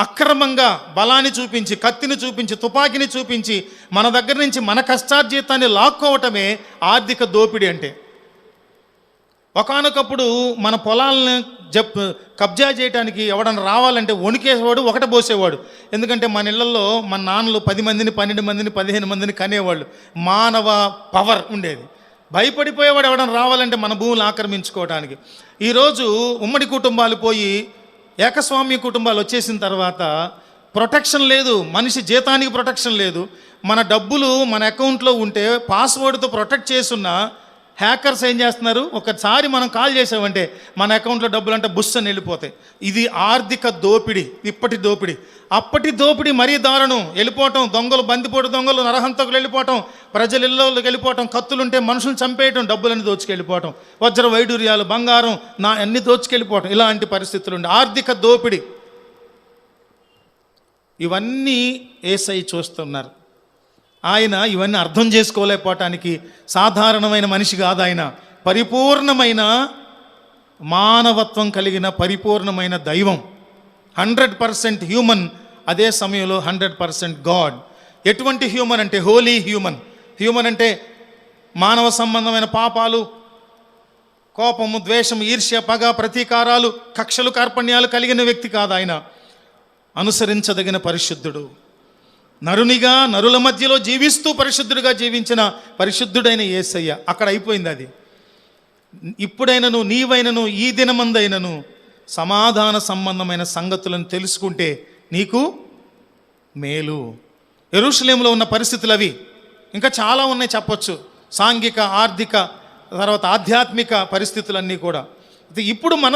అక్రమంగా బలాన్ని చూపించి, కత్తిని చూపించి, తుపాకీని చూపించి మన దగ్గర నుంచి మన కష్టార్జితాన్ని లాక్కోవటమే ఆర్థిక దోపిడీ అంటే. ఒకానొకప్పుడు మన పొలాలను కబ్జా చేయడానికి ఎవడన్నా రావాలంటే వణికేసేవాడు, ఒకట పోసేవాడు. ఎందుకంటే మన ఇళ్లలో మన నాన్నలు 10 మందిని, 12 మందిని, 15 మందిని కనేవాళ్ళు. మానవ పవర్ ఉండేది. భయపడిపోయేవాడు ఎవడన్నా రావాలంటే మన భూములు ఆక్రమించుకోవడానికి. ఈరోజు ఉమ్మడి కుటుంబాలు పోయి ఏకస్వామ్య కుటుంబాలు వచ్చేసిన తర్వాత ప్రొటెక్షన్ లేదు, మనిషి జీతానికి ప్రొటెక్షన్ లేదు. మన డబ్బులు మన అకౌంట్లో ఉంటే పాస్వర్డ్తో ప్రొటెక్ట్ చేస్తున్న హ్యాకర్స్ ఏం చేస్తున్నారు? ఒకసారి మనం కాల్ చేసామంటే మన అకౌంట్లో డబ్బులు అంటే బుస్ అని వెళ్ళిపోతాయి. ఇది ఆర్థిక దోపిడీ, ఇప్పటి దోపిడీ. అప్పటి దోపిడీ మరీ దారుణం. వెళ్ళిపోవటం, దొంగలు, బందిపోటు దొంగలు, నరహంతకులు వెళ్ళిపోవటం, ప్రజల ఇళ్ళలోకి వెళ్ళిపోవటం, కత్తులుంటే మనుషులు చంపేయటం, డబ్బులన్నీ దోచుకెళ్ళిపోవటం, వజ్ర వైడూర్యాలు, బంగారం అన్నీ దోచుకెళ్ళిపోవటం, ఇలాంటి పరిస్థితులు ఉండే ఆర్థిక దోపిడీ. ఇవన్నీ యేసయ్య చూస్తున్నారు. ఆయన ఇవన్నీ అర్థం చేసుకోలేకపోవటానికి సాధారణమైన మనిషి కాదు. ఆయన పరిపూర్ణమైన మానవత్వం కలిగిన పరిపూర్ణమైన దైవం, 100% హ్యూమన్, అదే సమయంలో 100% గాడ్. ఎటువంటి హ్యూమన్ అంటే హోలీ హ్యూమన్. హ్యూమన్ అంటే మానవ సంబంధమైన పాపాలు, కోపము, ద్వేషం, ఈర్ష్య, పగ, ప్రతీకారాలు, కక్షలు, కార్పణ్యాలు కలిగిన వ్యక్తి కాదు ఆయన. అనుసరించదగిన పరిశుద్ధుడు. నరునిగా నరుల మధ్యలో జీవిస్తూ పరిశుద్ధుడిగా జీవించిన పరిశుద్ధుడైన యేసయ్య. అక్కడ అయిపోయింది అది. ఇప్పుడైనను నీవైనను ఈ దినమందైనను సమాధాన సంబంధమైన సంగతులను తెలుసుకుంటే నీకు మేలు. యెరూషలేములో ఉన్న పరిస్థితులు అవి. ఇంకా చాలా ఉన్నాయి చెప్పొచ్చు. సాంఘిక, ఆర్థిక, తర్వాత ఆధ్యాత్మిక పరిస్థితులన్నీ కూడా. ఇప్పుడు మన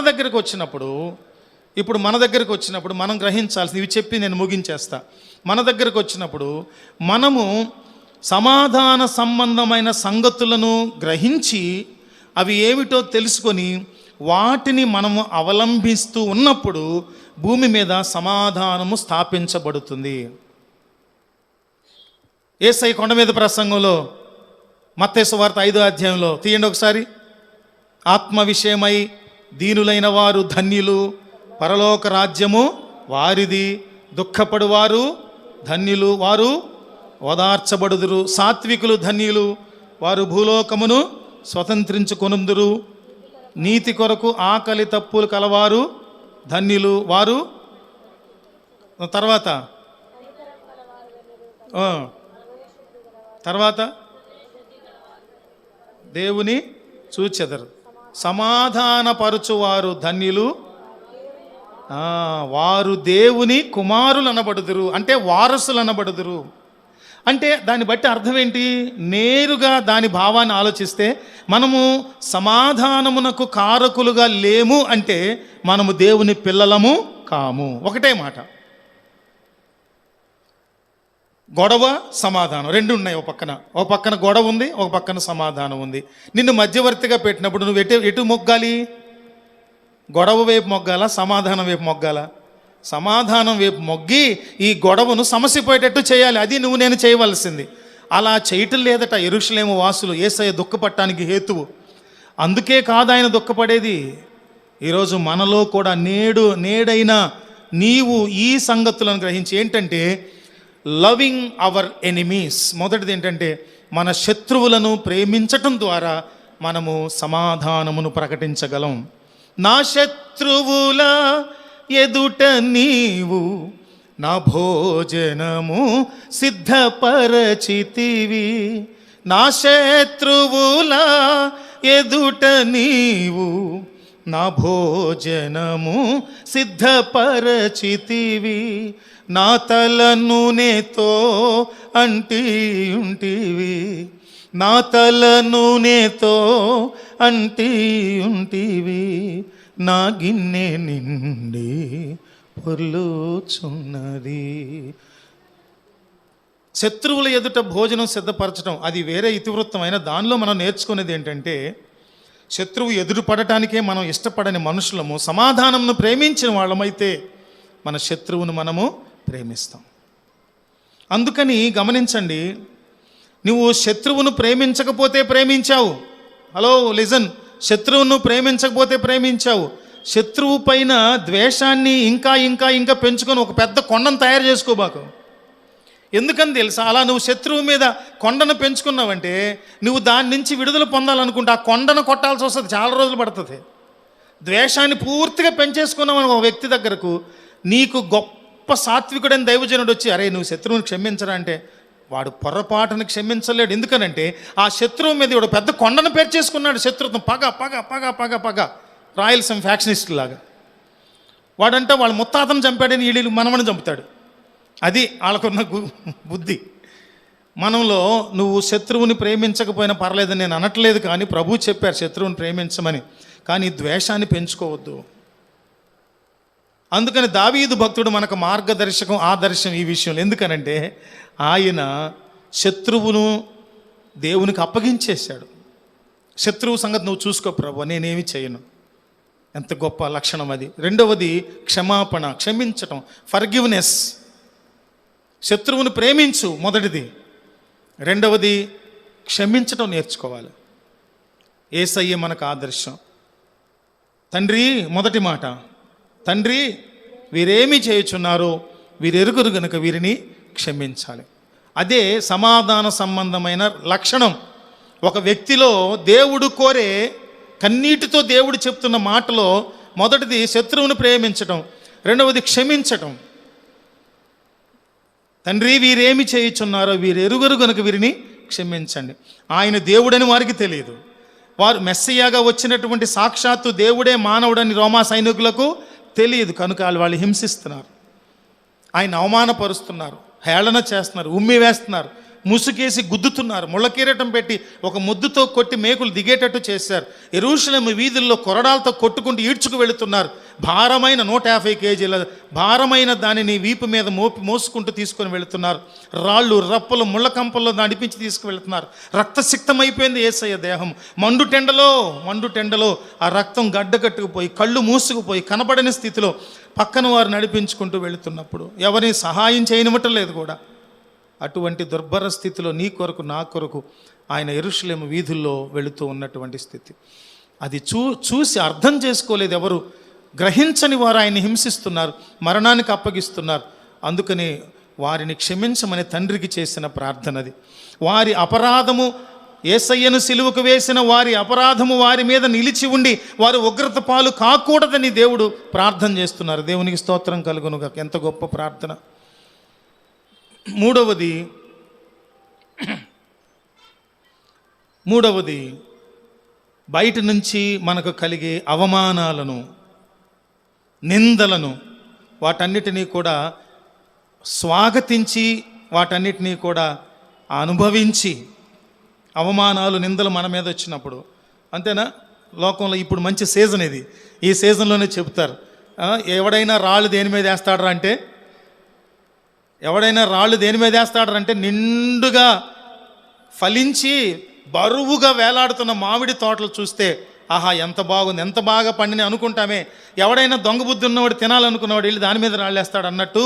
దగ్గరకు వచ్చినప్పుడు మనం గ్రహించాల్సింది, ఇవి చెప్పి నేను ముగించేస్తా. మన దగ్గరకు వచ్చినప్పుడు మనము సమాధాన సంబంధమైన సంగతులను గ్రహించి అవి ఏమిటో తెలుసుకొని వాటిని మనము అవలంబిస్తూ ఉన్నప్పుడు భూమి మీద సమాధానము స్థాపించబడుతుంది. యేసయ్య కొండ మీద ప్రసంగంలో మత్తయి సువార్త 5వ అధ్యాయంలో తీయండి ఒకసారి. ఆత్మ విషయమై దీనులైన వారు ధన్యులు, పరలోక రాజ్యము వారిది. దుఃఖపడువారు ధన్యులు, వారు ఓదార్చబడుదురు. సాత్వికులు ధన్యులు, వారు భూలోకమును స్వతంత్రించుకొనుదురు. నీతి కొరకు ఆకలి తప్పులు కలవారు ధన్యులు, వారు తర్వాత దేవుని చూచెదరు. సమాధానపరచువారు ధన్యులు, వారు దేవుని కుమారులు అనబడుదురు, అంటే వారసులు అనబడుదురు. అంటే దాన్ని బట్టి అర్థం ఏంటి? నేరుగా దాని భావాన్ని ఆలోచిస్తే మనము సమాధానమునకు కారకులుగా లేము అంటే మనము దేవుని పిల్లలము కాము. ఒకటే మాట. గొడవ, సమాధానం రెండు ఉన్నాయి. ఓ పక్కన గొడవ ఉంది, ఒక పక్కన సమాధానం ఉంది. నిన్ను మధ్యవర్తిగా పెట్టినప్పుడు నువ్వు ఎటు మొగ్గాలి? గొడవ వైపు మొగ్గాలా, సమాధానం వైపు మొగ్గాలా? సమాధానం వైపు మొగ్గి ఈ గొడవను సమసిపోయేటట్టు చేయాలి. అది నువ్వు నేను చేయవలసింది. అలా చేయటం లేదట యెరూషలేము వాసులు. యేసయ్య దుఃఖపడటానికి హేతువు. అందుకే కాదు ఆయన దుఃఖపడేది. ఈరోజు మనలో కూడా నేడైనా నీవు ఈ సంగతులను గ్రహించి ఏంటంటే లవింగ్ అవర్ ఎనిమీస్. మొదటిది ఏంటంటే మన శత్రువులను ప్రేమించటం ద్వారా మనము సమాధానమును ప్రకటించగలం. నా శత్రువుల ఎదుట నీవు నా భోజనము సిద్ధపరచితివి. నా శత్రువుల ఎదుట నీవు నా భోజనము సిద్ధపరచితివి. నా తల నూనెతో అంటి ఉంటివి, నా తల నూనెతో అంటి ఉంటివి. నా గిన్నె నిండి పొర్లుచున్నది. శత్రువుల ఎదుట భోజనం సిద్ధపరచడం అది వేరే ఇతివృత్తమైన. దానిలో మనం నేర్చుకునేది ఏంటంటే శత్రువు ఎదురు పడటానికే మనం ఇష్టపడని మనుషులము. సమాధానంను ప్రేమించిన వాళ్ళమైతే మన శత్రువును మనము ప్రేమిస్తాం. అందుకని గమనించండి, నువ్వు శత్రువును ప్రేమించకపోతే ప్రేమించావు. హలో లిజన్, శత్రువును ప్రేమించకపోతే ప్రేమించావు. శత్రువు పైన ద్వేషాన్ని ఇంకా ఇంకా ఇంకా పెంచుకొని ఒక పెద్ద కొండను తయారు చేసుకోబాకు. ఎందుకని తెలుసా? అలా నువ్వు శత్రువు మీద కొండను పెంచుకున్నావంటే నువ్వు దాని నుంచి విడుదల పొందాలనుకుంటే ఆ కొండను కొట్టాల్సి వస్తుంది, చాలా రోజులు పడుతుంది. ద్వేషాన్ని పూర్తిగా పెంచేసుకున్నావు ఒక వ్యక్తి దగ్గరకు, నీకు గొప్ప సాత్వికుడైన దైవజనుడు వచ్చి అరే నువ్వు శత్రువుని క్షమించరా అంటే వాడు పొరపాటును క్షమించలేడు. ఎందుకనంటే ఆ శత్రువు మీద వాడు పెద్ద కొండను పేర్చేసుకున్నాడు. శత్రుత్వం, పగ పగ పగ పగ పగ, రాయలసీమ ఫ్యాక్షనిస్ట్ లాగా. వాడంటే వాళ్ళ ముత్తాతను చంపాడని వీళ్ళు మనమని చంపుతాడు. అది వాళ్ళకున్న బుద్ధి. మనంలో నువ్వు శత్రువుని ప్రేమించకపోయినా పర్లేదని నేను అనట్లేదు, కానీ ప్రభు చెప్పారు శత్రువుని ప్రేమించమని. కానీ ద్వేషాన్ని పెంచుకోవద్దు. అందుకని దావీదు భక్తుడు మనకు మార్గదర్శకం, ఆదర్శం ఈ విషయంలో. ఎందుకనంటే ఆయన శత్రువును దేవునికి అప్పగించేశాడు. శత్రువు సంగతి నువ్వు చూసుకో ప్రభు, నేనేమి చేయను. ఎంత గొప్ప లక్షణం అది. రెండవది క్షమాపణ, క్షమించటం, ఫర్గివ్నెస్. శత్రువును ప్రేమించు మొదటిది. రెండవది క్షమించటం నేర్చుకోవాలి. యేసయ్య మనకు ఆదర్శం. తండ్రి, మొదటి మాట, తండ్రి వీరేమి చేయుచున్నారో వీరెరుగురు గనుక వీరిని క్షమించాలి. అదే సమాధాన సంబంధమైన లక్షణం. ఒక వ్యక్తిలో దేవుడు కోరే, కన్నీటితో దేవుడు చెప్తున్న మాటలో మొదటిది శత్రువును ప్రేమించటం, రెండవది క్షమించటం. తండ్రి వీరేమి చేయుచున్నారో వీరు ఎరుగరు గనుక వీరిని క్షమించండి. ఆయన దేవుడని వారికి తెలియదు. వారు మెస్సయ్యగా వచ్చినటువంటి సాక్షాత్తు దేవుడే మానవుడని రోమా సైనికులకు తెలియదు కనుక వాళ్ళు హింసిస్తున్నారు, ఆయన అవమానపరుస్తున్నారు, హేళన చేస్తున్నారు, ఉమ్మి వేస్తున్నారు, ముసుకేసి గుద్దుతున్నారు, ముళ్ళకీరటం పెట్టి ఒక ముద్దుతో కొట్టి మేకులు దిగేటట్టు చేశారు. యెరూషలేము వీధుల్లో కొరడాలతో కొట్టుకుంటూ ఈడ్చుకు వెళుతున్నారు. భారమైన 150 కేజీల భారమైన దానిని వీపు మీద మోసుకుంటూ తీసుకొని వెళుతున్నారు. రాళ్ళు రప్పలు ముళ్ళకంపల్లో నడిపించి తీసుకువెళుతున్నారు. రక్తసిక్తమైపోయింది యేసయ్య దేహం. మండుటెండలో ఆ రక్తం గడ్డకట్టుకుపోయి కళ్ళు మూసుకుపోయి కనబడని స్థితిలో పక్కన వారు నడిపించుకుంటూ వెళుతున్నప్పుడు ఎవరిని సహాయం చేయనివ్వటం లేదు కూడా. అటువంటి దుర్భర స్థితిలో నీ కొరకు నా కొరకు ఆయన యెరూషలేము వీధుల్లో వెళుతూ ఉన్నటువంటి స్థితి. అది చూసి అర్థం చేసుకోలేదు ఎవరు, గ్రహించని వారు ఆయన్ని హింసిస్తున్నారు, మరణానికి అప్పగిస్తున్నారు. అందుకని వారిని క్షమించమని తండ్రికి చేసిన ప్రార్థనది. వారి అపరాధము, యేసయ్యను సిలువకు వేసిన వారి అపరాధము వారి మీద నిలిచి ఉండి వారు ఉగ్రత పాలు కాకూడదని దేవుడు ప్రార్థన చేస్తున్నారు. దేవునికి స్తోత్రం కలుగునుగా. ఎంత గొప్ప ప్రార్థన. మూడవది బయట నుంచి మనకు కలిగే అవమానాలను, నిందలను, వాటన్నిటినీ కూడా స్వాగతించి వాటన్నిటినీ కూడా అనుభవించి, అవమానాలు నిందలు మన మీద వచ్చినప్పుడు, అంతేనా? లోకంలో ఇప్పుడు మంచి సీజన్ ఇది. ఈ సీజన్లోనే చెప్తారు, ఎవడైనా రాళ్ళు దేని మీద వేస్తాడరా అంటే, నిండుగా ఫలించి బరువుగా వేలాడుతున్న మామిడి తోటలు చూస్తే ఆహా ఎంత బాగుంది, ఎంత బాగా పండిని అనుకుంటామే. ఎవడైనా దొంగ బుద్ధి ఉన్నవాడు తినాలనుకున్నవాడు వెళ్ళి దాని మీద రాళ్ళేస్తాడు అన్నట్టు,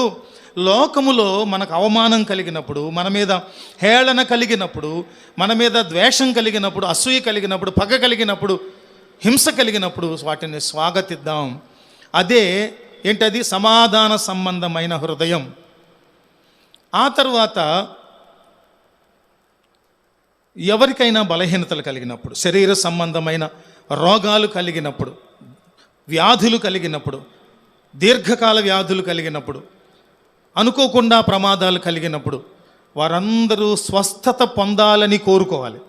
లోకములో మనకు అవమానం కలిగినప్పుడు, మన మీద హేళన కలిగినప్పుడు, మన మీద ద్వేషం కలిగినప్పుడు, అసూయ కలిగినప్పుడు, పగ కలిగినప్పుడు, హింస కలిగినప్పుడు వాటిని స్వాగతిద్దాం. అదే ఏంటది? సమాధాన సంబంధమైన హృదయం. ఆ తర్వాత ఎవరికైనా బలహీనతలు కలిగినప్పుడు, శరీర సంబంధమైన రోగాలు కలిగినప్పుడు, వ్యాధులు కలిగినప్పుడు, దీర్ఘకాల వ్యాధులు కలిగినప్పుడు, అనుకోకుండా ప్రమాదాలు కలిగినప్పుడు వారందరూ స్వస్థత పొందాలని కోరుకోవాలి.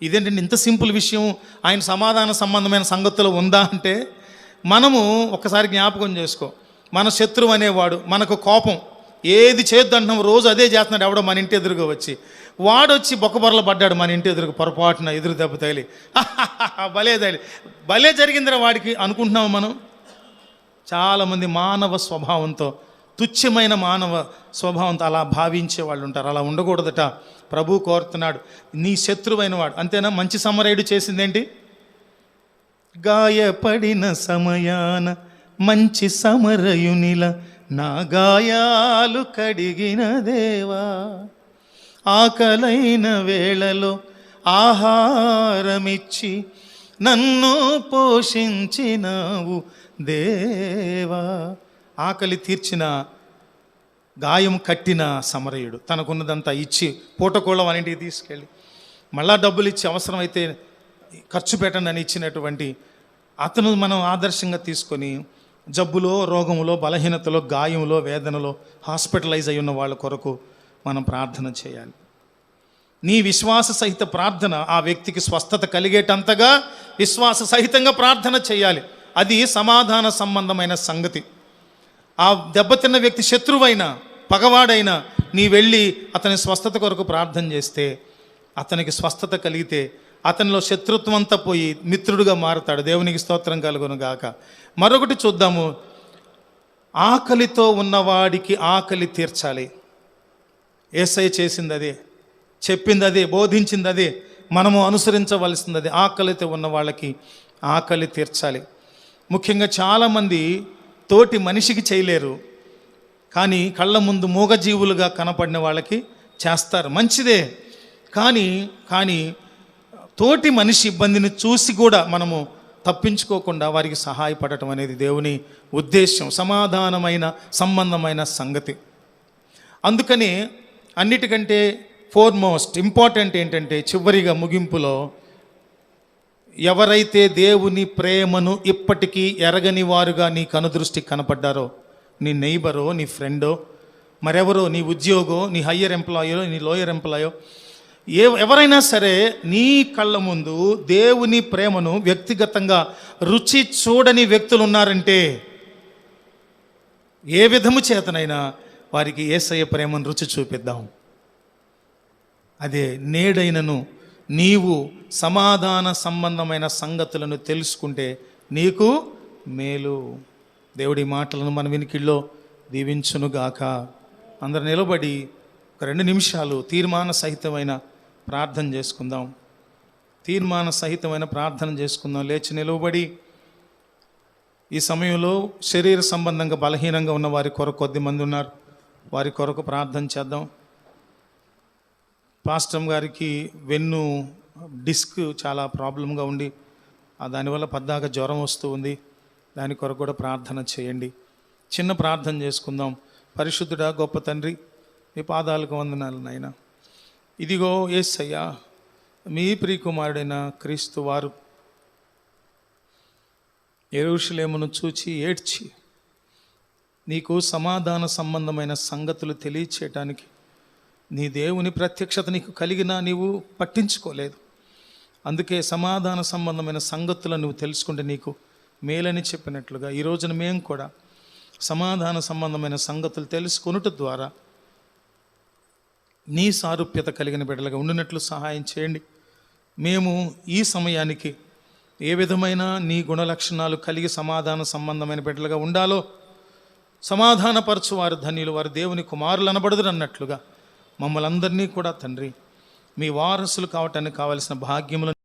ఇదేంటంటే ఇంత సింపుల్ విషయం ఆయన సమాధాన సంబంధమైన సంగతులు ఉందా అంటే, మనము ఒకసారి జ్ఞాపకం చేసుకో. మన శత్రువు అనేవాడు, మనకు కోపం, ఏది చేద్దంటున్నాం రోజు అదే చేస్తున్నాడు. ఎవడో మన ఇంటి ఎదురుగా వచ్చి వాడొచ్చి బొక్కబొరలు పడ్డాడు మన ఇంటి ఎదురుగా, పొరపాటున ఎదురు దెబ్బ తగిలి భలే జరిగిందిరా వాడికి అనుకుంటున్నాము మనం. చాలామంది మానవ స్వభావంతో, తుచ్చమైన మానవ స్వభావంతో అలా భావించే వాళ్ళు ఉంటారు. అలా ఉండకూడదట. ప్రభు కోరుతున్నాడు, నీ శత్రువైన వాడు, అంతేనా? మంచి సమరయుడు చేసిందేంటి? గాయపడిన సమయాన మంచి సమరయునిల నా గాయాలు కడిగిన దేవా, ఆకలైన వేళలో ఆహారమిచ్చి నన్ను పోషించినావు దేవా. ఆకలి తీర్చిన, గాయం కట్టిన సమరయుడు తనకున్నదంతా ఇచ్చి పూటకోళ్ళ ఇంటికి తీసుకెళ్ళి మళ్ళా డబ్బులు ఇచ్చి అవసరమైతే ఖర్చు పెట్టండి అని ఇచ్చినటువంటి అతను మనం ఆదర్శంగా తీసుకొని జబ్బులో, రోగములో, బలహీనతలో, గాయంలో, వేదనలో హాస్పిటలైజ్ అయి ఉన్న వాళ్ళ కొరకు మనం ప్రార్థన చేయాలి. నీ విశ్వాస సహిత ప్రార్థన ఆ వ్యక్తికి స్వస్థత కలిగేటంతగా విశ్వాస సహితంగా ప్రార్థన చేయాలి. అది సమాధాన సంబంధమైన సంగతి. ఆ దెబ్బతిన్న వ్యక్తి శత్రువైనా పగవాడైనా నీ వెళ్ళి అతని స్వస్థత కొరకు ప్రార్థన చేస్తే, అతనికి స్వస్థత కలిగితే అతనిలో శత్రుత్వం అంతా పోయి మిత్రుడుగా మారుతాడు. దేవునికి స్తోత్రం కలుగును గాక. మరొకటి చూద్దాము. ఆకలితో ఉన్నవాడికి ఆకలి తీర్చాలి. యేసయ్య చేసింది అదే, చెప్పింది అదే, బోధించింది అదే, మనము అనుసరించవలసింది అదే. ఆకలితో ఉన్న వాళ్ళకి ఆకలి తీర్చాలి. ముఖ్యంగా చాలామంది తోటి మనిషికి చేయలేరు, కానీ కళ్ళ ముందు మూగజీవులుగా కనపడిన వాళ్ళకి చేస్తారు. మంచిదే, కానీ తోటి మనిషి ఇబ్బందిని చూసి కూడా మనము తప్పించుకోకుండా వారికి సహాయపడటం అనేది దేవుని ఉద్దేశం, సమాధానమైన సంబంధమైన సంగతి. అందుకని అన్నిటికంటే ఫోర్మోస్ట్ ఇంపార్టెంట్ ఏంటంటే, చివరిగా ముగింపులో, ఎవరైతే దేవుని ప్రేమను ఇప్పటికీ ఎరగని వారుగా నీ కనుదృష్టికి కనపడ్డారో, నీ నైబరో, నీ ఫ్రెండో, మరెవరో, నీ ఉద్యోగో, నీ హయ్యర్ ఎంప్లాయో, నీ లోయర్ ఎంప్లాయో, ఎవరైనా సరే నీ కళ్ళ ముందు దేవుని ప్రేమను వ్యక్తిగతంగా రుచి చూడని వ్యక్తులు ఉన్నారంటే ఏ విధము చేతనైనా వారికి యేసయ్య ప్రేమను రుచి చూపిద్దాం. అదే నేడైనను నీవు సమాధాన సంబంధమైన సంగతులను తెలుసుకుంటే నీకు మేలు. దేవుడి మాటలను మన వినికిల్లో దీవించునుగాక. అందరు నిలబడి ఒక 2 నిమిషాలు తీర్మాన సహితమైన ప్రార్థన చేసుకుందాం. తీర్మాన సహితమైన ప్రార్థన చేసుకుందాం. లేచి నిలవబడి ఈ సమయంలో శరీర సంబంధంగా బలహీనంగా ఉన్న వారి కొరకు కొద్దిమంది ఉన్నారు, వారి కొరకు ప్రార్థన చేద్దాం. పాస్టర్ గారికి వెన్ను డిస్క్ చాలా ప్రాబ్లంగా ఉండి దానివల్ల పద్దాక జ్వరం వస్తూ ఉంది. దాని కొరకు కూడా ప్రార్థన చేయండి. చిన్న ప్రార్థన చేసుకుందాం. పరిశుద్ధుడా గొప్ప తండ్రి, మీ పాదాలకు వందనాలు నాయన. ఇదిగో యేసయ్యా, మీ ప్రియకుమారుడైన క్రీస్తు వారు యెరూషలేమును చూచి ఏడ్చి నీకు సమాధాన సంబంధమైన సంగతులు తెలియచేయటానికి నీ దేవుని ప్రత్యక్షత నీకు కలిగినా నీవు పట్టించుకోలేదు. అందుకే సమాధాన సంబంధమైన సంగతులను నువ్వు తెలుసుకుంటే నీకు మేలని చెప్పినట్లుగా ఈ రోజున మేము కూడా సమాధాన సంబంధమైన సంగతులు తెలుసుకొనుట ద్వారా నీ సారూప్యత కలిగిన బిడ్డలుగా ఉండినట్లు సహాయం చేయండి. మేము ఈ సమయానికి ఏ విధమైన నీ గుణలక్షణాలు కలిగి సమాధాన సంబంధమైన బిడ్డలుగా ఉండాలో, సమాధానపరచు వారు ధన్యులు, వారు దేవుని కుమారులు అనబడదురు అన్నట్లుగా మమ్మల్ని అందరినీ కూడా తండ్రి మీ వారసులు కావటానికి కావలసిన భాగ్యములను